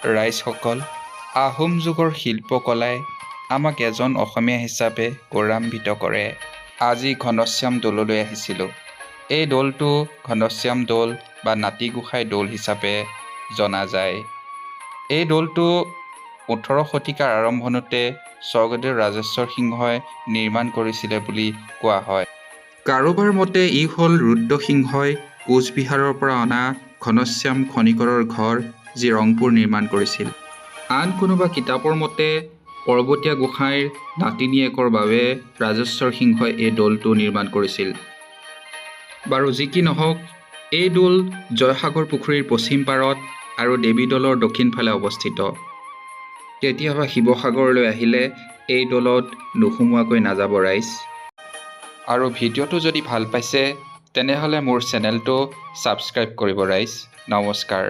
ৰাইজসকল, আহোম যুগৰ শিল্পকলাই আমাক এজন অসমীয়া হিচাপে গৌৰৱান্বিত কৰে। আজি ঘনশ্যাম দৌললৈ আহিছিলোঁ। এই দৌলটো ঘনশ্যাম দৌল বা নাতিগোসাঁই দৌল হিচাপে জনা যায়। এই দৌলটো ১৮ শতিকাৰ আৰম্ভণিতে স্বৰ্গদেউ ৰাজেশ্বৰ সিংহই নিৰ্মাণ কৰিছিলে বুলি কোৱা হয়। কাৰোবাৰ মতে ই হ'ল ৰুদ্ৰসিংহই কোচবিহাৰৰ পৰা অনা ঘনশ্যাম খনিকৰৰ ঘৰ, যি ৰংপুৰ নিৰ্মাণ কৰিছিল। আন কোনোবা কিতাপৰ মতে পৰ্বতীয়া গোসাঁইৰ নাতিনীয়েকৰ বাবে ৰাজেশ্বৰ সিংহই এই দৌলটো নিৰ্মাণ কৰিছিল। বাৰু যি কি নহওক, এই দৌল জয়সাগৰ পুখুৰীৰ পশ্চিম পাৰত আৰু দেৱীদৌলৰ দক্ষিণ ফালে অৱস্থিত। কেতিয়াবা শিৱসাগৰলৈ আহিলে এই দৌলত নোসোমোৱাকৈ নাযাব ৰাইজ। আৰু ভিডিঅ'টো যদি ভাল পাইছে তেনেহ'লে মোৰ চেনেলটো ছাবস্ক্ৰাইব কৰিব ৰাইজ। নমস্কাৰ।